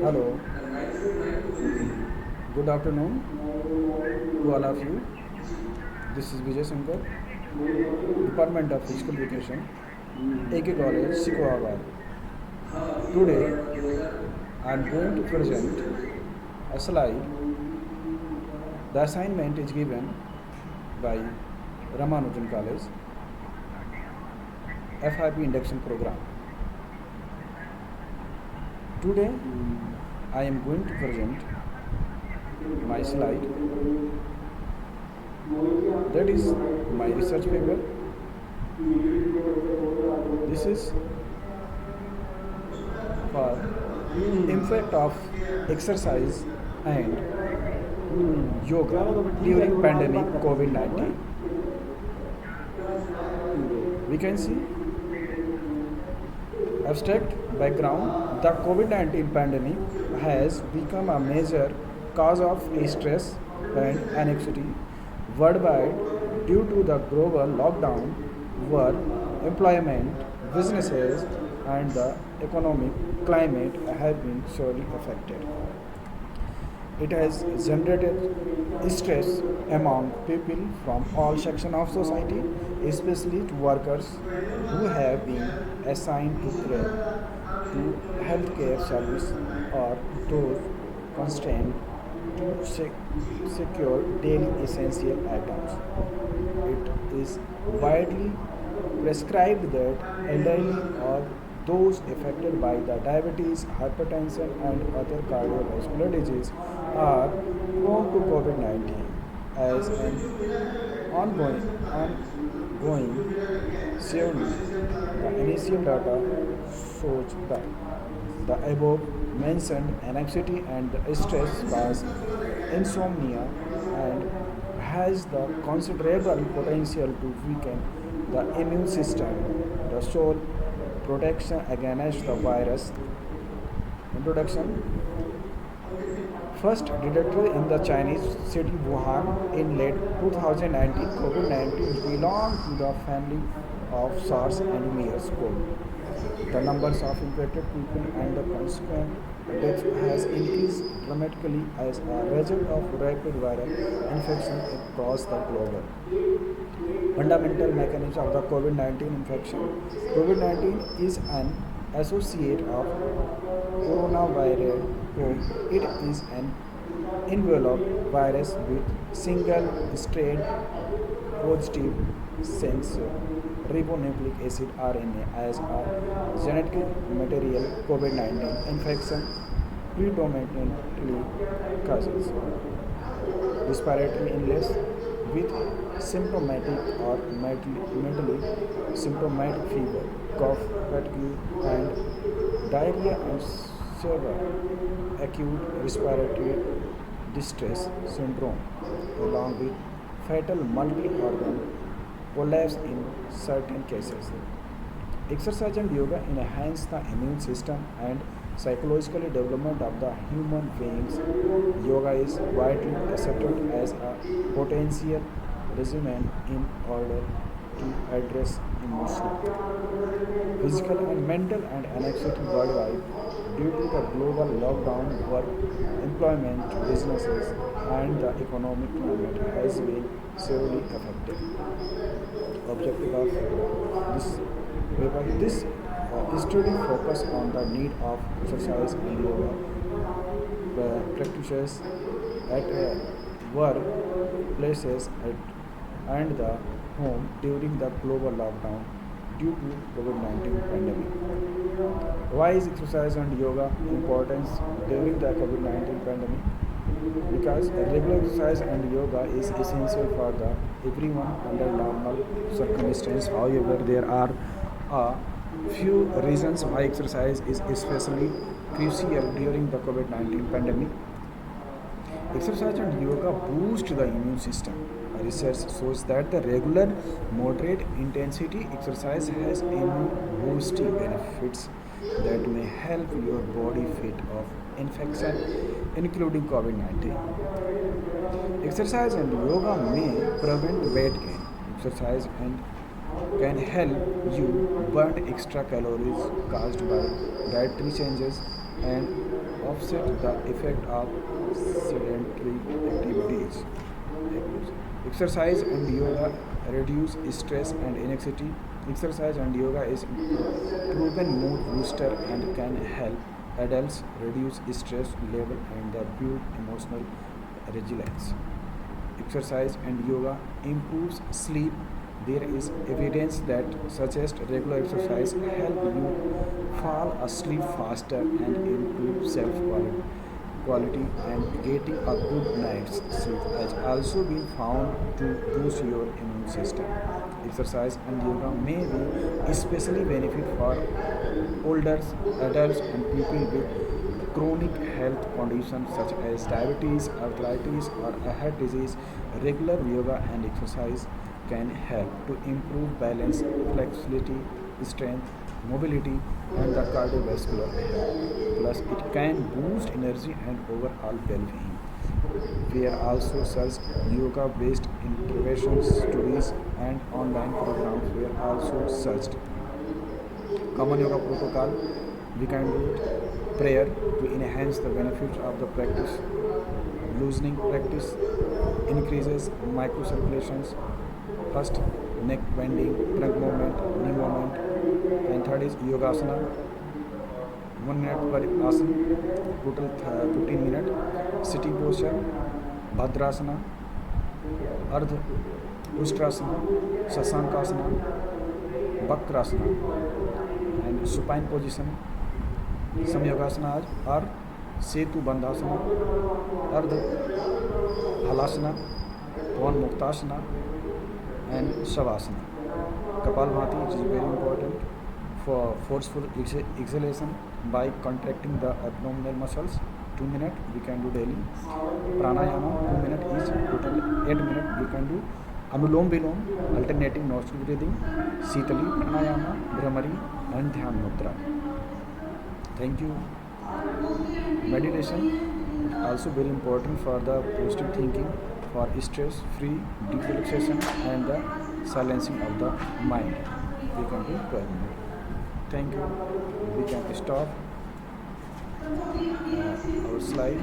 Hello, good afternoon to all of you. This is Vijay Shankar, Department of Physical Education, AK College, Sikhoabad. Today, I am going to present a slide. The assignment is given by Ramanujan College, FIP Induction Program. Today, I am going to present my slide. That is my research paper. This is for impact of exercise and yoga during pandemic COVID-19. We can see abstract background. The COVID-19 pandemic has become a major cause of stress and anxiety worldwide due to the global lockdown, where employment, businesses, and the economic climate have been sorely affected. It has generated stress among people from all sections of society, especially to workers who have been assigned to care to healthcare service or those constrained to secure daily essential items. It is widely prescribed that elderly or those affected by the diabetes, hypertension, and other cardiovascular disease are prone to COVID-19 as an ongoing surely. The initial data shows that the above mentioned anxiety and the stress cause insomnia and has the considerable potential to weaken the immune system, the sole protection against the virus. Introduction. First detected in the Chinese city Wuhan in late 2019, COVID-19 belonged to the family of SARS and MERS-CoV. The numbers of infected people and the consequent deaths has increased dramatically as a result of rapid viral infection across the globe. Fundamental mechanism of the COVID-19 infection. COVID-19 is an associate of coronavirus. It is an enveloped virus with single strand positive sense ribonucleic acid RNA as a genetic material. COVID-19 infection predominantly causes respiratory illness with symptomatic or mildly symptomatic fever, cough, fatigue, and diarrhea and severe acute respiratory distress syndrome, along with fatal multi-organ collapse in certain cases. Exercise and yoga enhance the immune system and psychological development of the human beings. Yoga is widely accepted as a potential regimen in order to address emotional, physical, and mental and anxiety worldwide due to the global lockdown, work, employment, businesses, and the economic climate has been severely affected. Objective of this paper. This study focus on the need of exercise and yoga practices at work, places, and the home during the global lockdown due to COVID-19 pandemic. Why is exercise and yoga important during the COVID-19 pandemic? Because regular exercise and yoga is essential for the everyone under normal circumstances. However, there are a few reasons why exercise is especially crucial during the COVID-19 pandemic. Exercise and yoga boost the immune system. Research shows that the regular moderate intensity exercise has immune boosting benefits that may help your body fight off infection, including COVID-19. Exercise and yoga may prevent weight gain. Exercise and can help you burn extra calories caused by dietary changes and offset the effect of sedentary activities. Exercise and yoga reduce stress and anxiety. Exercise and yoga is proven mood booster and can help adults reduce stress level and build emotional resilience. Exercise and yoga improves sleep. There is evidence that suggests regular exercise help you fall asleep faster and improve quality, and getting a good night's sleep has also been found to boost your immune system. Exercise and yoga may be especially benefit for older adults and people with chronic health conditions such as diabetes, arthritis, or a heart disease. Regular yoga and exercise can help to improve balance, flexibility, strength, mobility, and the cardiovascular health. Plus, it can boost energy and overall well-being. We are also searched yoga-based interventions studies and online programs were also searched. Common yoga protocol, we can do it. Prayer to enhance the benefits of the practice. Loosening practice increases microcirculations. First, neck bending, trunk movement, knee movement. And third is yogasana, 1 minute per asan, total 15 minutes. Sitting posture, bhadrasana, ardha ustrasana, sasankasana, bakrasana, and supine position, samyogasana or setu bandhasana, ardha halasana, pawan muktasana, and shavasana. Kapalbhati, which is very important for forceful exhalation by contracting the abdominal muscles. 2 minutes we can do daily. Pranayama 2 minutes is total 8 minutes we can do. Anulom Vilom, alternating nostril breathing, Sitali Pranayama, Brahmari, and Dhyan Mudra. Thank you. Meditation also very important for the positive thinking, for stress-free deep relaxation and the silencing of the mind. We can do 12 minutes. Thank you. We can stop our slide.